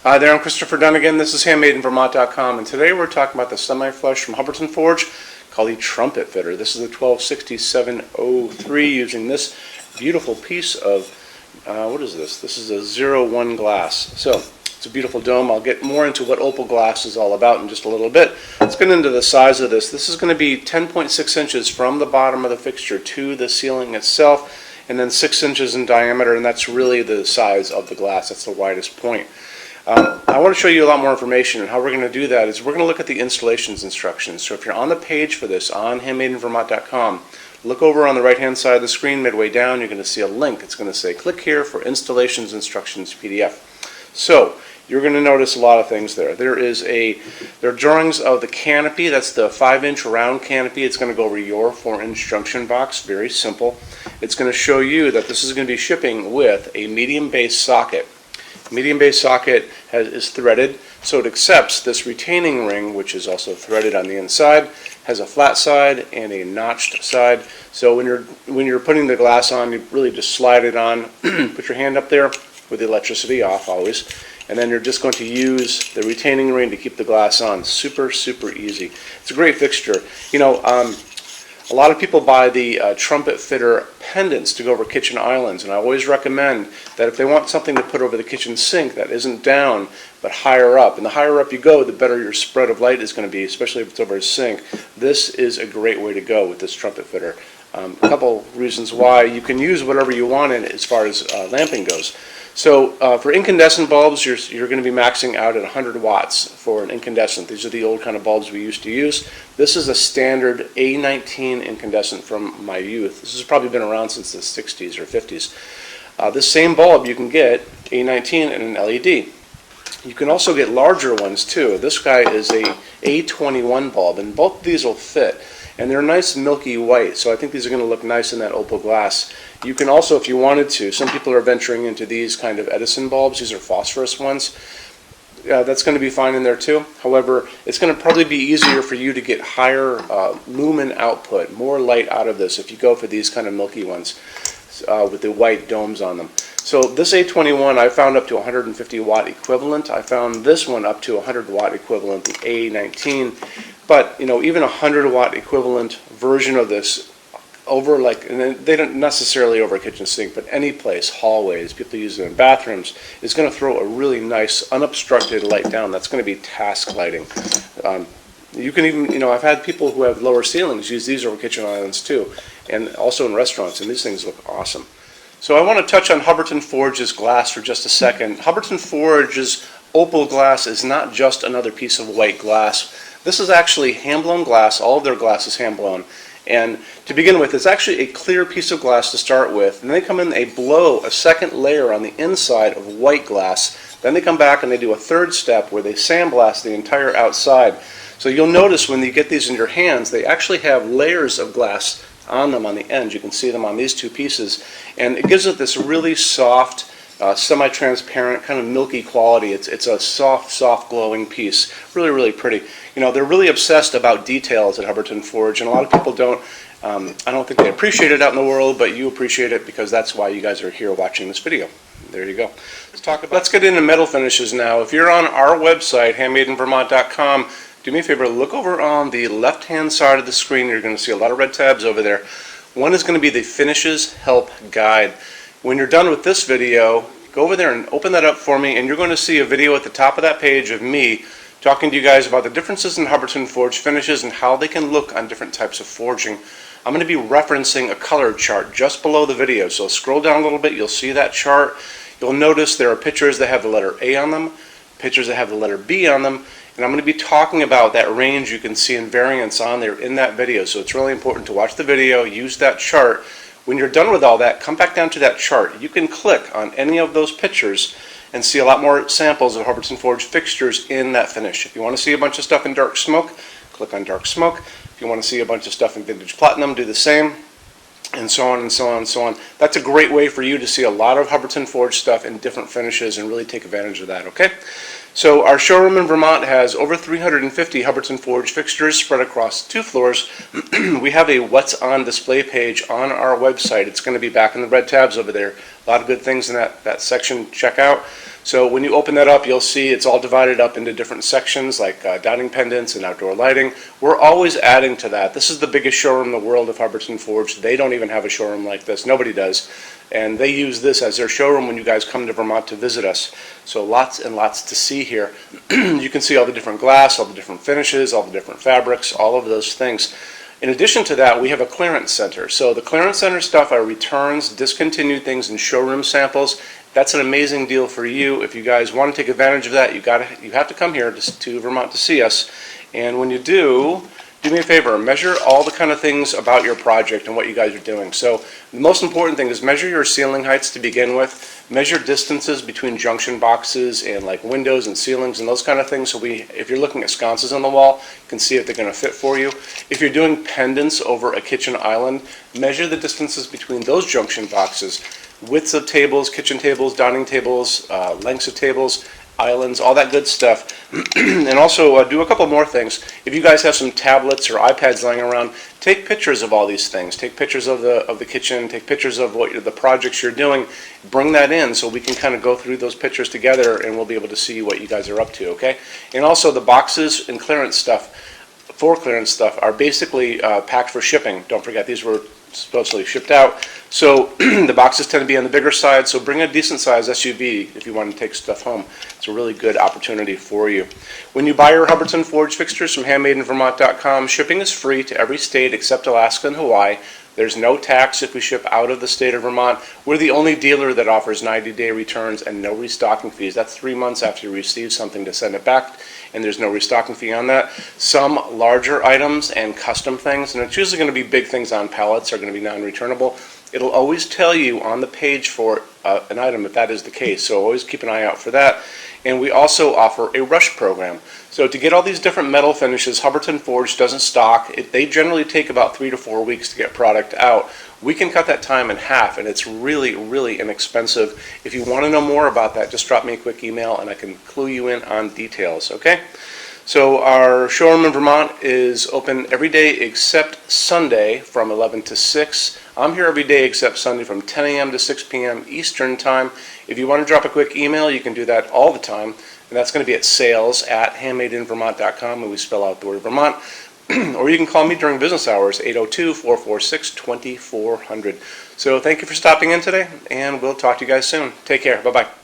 Hi there, I'm Christopher Dunn again. This is HandmadeInVermont.com, and today we're talking about the semi-flush from Hubbardton Forge called the Trumpet fitter. This is the 126703 using this beautiful piece of, what is this? This is a 01 glass. So it's a beautiful dome. I'll get more into what opal glass is all about in just a little bit. Let's get into the size of this. This is going to be 10.6 inches from the bottom of the fixture to the ceiling itself, and then 6 inches in diameter, and that's really the size of the glass. That's the widest point. I want to show you a lot more information, and how we're going to do that is we're going to look at the installations instructions. So if you're on the page for this on HandmadeInVermont.com, look over on the right hand side of the screen midway down. You're going to see a link. It's going to say click here for installations instructions PDF. So you're going to notice a lot of things there. There are drawings of the canopy. That's the 5-inch round canopy. It's going to go over your 4-inch junction box. Very simple. It's going to show you that this is going to be shipping with a medium base socket. Medium base socket is threaded, so it accepts this retaining ring, which is also threaded on the inside, has a flat side and a notched side. So when you're putting the glass on, you really just slide it on, put your hand up there with the electricity off always, and then you're just going to use the retaining ring to keep the glass on. Super, super easy. It's a great fixture. You know, a lot of people buy the Trumpet fitter pendants to go over kitchen islands, and I always recommend that if they want something to put over the kitchen sink that isn't down but higher up, and the higher up you go, the better your spread of light is going to be, especially if it's over a sink. This is a great way to go with this Trumpet fitter. A couple reasons why. You can use whatever you want in it as far as lamping goes. So for incandescent bulbs, you're going to be maxing out at 100 watts for an incandescent. These are the old kind of bulbs we used to use. This is a standard A19 incandescent from my youth. This has probably been around since the 60s or 50s. This same bulb you can get A19 and an LED. You can also get larger ones too. This guy is a A21 bulb, and both of these will fit. And they're nice milky white, so I think these are going to look nice in that opal glass. You can also, if you wanted to, some people are venturing into these kind of Edison bulbs. These are phosphorus ones. That's going to be fine in there too. However, it's going to probably be easier for you to get higher lumen output, more light out of this if you go for these kind of milky ones with the white domes on them. So this A21 I found up to 150 watt equivalent. I found this one up to 100 watt equivalent, the A19. But you know, even a 100 watt equivalent version of this over, like, and they don't necessarily over a kitchen sink, but any place, hallways, people use it in bathrooms, is going to throw a really nice unobstructed light down. That's going to be task lighting. You can even, you know, I've had people who have lower ceilings use these over kitchen islands too, and also in restaurants, and these things look awesome. So I want to touch on Hubbardton Forge's glass for just a second. Hubbardton Forge's opal glass is not just another piece of white glass. This is actually hand-blown glass. All of their glass is hand-blown. And to begin with, it's actually a clear piece of glass to start with. And they come in, they blow a second layer on the inside of white glass. Then they come back and they do a third step where they sandblast the entire outside. So you'll notice when you get these in your hands, they actually have layers of glass on them on the ends. You can see them on these two pieces. And it gives it this really soft, semi-transparent, kind of milky quality. It's a soft glowing piece. Really, really pretty. You know, they're really obsessed about details at Hubbardton Forge, and a lot of people don't. I don't think they appreciate it out in the world, but you appreciate it because that's why you guys are here watching this video. There you go. Let's get into metal finishes now. If you're on our website, HandmadeInVermont.com, do me a favor, look over on the left-hand side of the screen. You're going to see a lot of red tabs over there. One is going to be the Finishes Help Guide. When you're done with this video, go over there and open that up for me, and you're going to see a video at the top of that page of me talking to you guys about the differences in Hubbardton Forge finishes and how they can look on different types of forging. I'm going to be referencing a color chart just below the video, so scroll down a little bit, you'll see that chart. You'll notice there are pictures that have the letter A on them, pictures that have the letter B on them, and I'm going to be talking about that range you can see in variants on there in that video. So it's really important to watch the video, use that chart. When you're done with all that, come back down to that chart. You can click on any of those pictures and see a lot more samples of Hubbardton Forge fixtures in that finish. If you want to see a bunch of stuff in dark smoke, click on dark smoke. If you want to see a bunch of stuff in vintage platinum, do the same, and so on and so on and so on. That's a great way for you to see a lot of Hubbardton Forge stuff in different finishes and really take advantage of that, okay? So our showroom in Vermont has over 350 Hubbardton Forge fixtures spread across 2 floors. We have a What's On display page on our website. It's going to be back in the red tabs over there. A lot of good things in that section. Check out. So when you open that up, you'll see it's all divided up into different sections like dining pendants and outdoor lighting. We're always adding to that. This is the biggest showroom in the world of Hubbardton Forge. They don't even have a showroom like this. Nobody does. And they use this as their showroom when you guys come to Vermont to visit us. So lots and lots to see here. You can see all the different glass, all the different finishes, all the different fabrics, all of those things. In addition to that, we have a clearance center. So the clearance center stuff are returns, discontinued things, and showroom samples. That's an amazing deal for you. If you guys want to take advantage of that, you have to come here to Vermont to see us. And when you do me a favor, measure all the kind of things about your project and what you guys are doing. So the most important thing is measure your ceiling heights to begin with. Measure distances between junction boxes and like windows and ceilings and those kind of things. So if you're looking at sconces on the wall, you can see if they're going to fit for you. If you're doing pendants over a kitchen island, measure the distances between those junction boxes. Widths of tables, kitchen tables, dining tables, lengths of tables, islands, all that good stuff. And also do a couple more things. If you guys have some tablets or iPads laying around, take pictures of all these things. Take pictures of the kitchen, take pictures of the projects you're doing. Bring that in so we can kind of go through those pictures together and we'll be able to see what you guys are up to, okay? And also the boxes and clearance stuff, are basically packed for shipping. Don't forget, these were supposedly shipped out. So the boxes tend to be on the bigger side, so bring a decent size SUV if you want to take stuff home. It's a really good opportunity for you. When you buy your Hubbardton Forge fixtures from HandmadeInVermont.com, shipping is free to every state except Alaska and Hawaii. There's no tax if we ship out of the state of Vermont. We're the only dealer that offers 90-day returns and no restocking fees. That's 3 months after you receive something to send it back, and there's no restocking fee on that. Some larger items and custom things, and it's usually going to be big things on pallets, are going to be non-returnable. It'll always tell you on the page for an item if that is the case, so always keep an eye out for that. And we also offer a rush program. So to get all these different metal finishes, Hubbardton Forge doesn't stock. They generally take about 3 to 4 weeks to get product out. We can cut that time in half, and it's really, really inexpensive. If you want to know more about that, just drop me a quick email and I can clue you in on details, okay? So our showroom in Vermont is open every day except Sunday from 11 to 6. I'm here every day except Sunday from 10 a.m. to 6 p.m. Eastern Time. If you want to drop a quick email, you can do that all the time. And that's going to be at sales@HandmadeInVermont.com, and we spell out the word Vermont. Or you can call me during business hours, 802-446-2400. So thank you for stopping in today, and we'll talk to you guys soon. Take care. Bye-bye.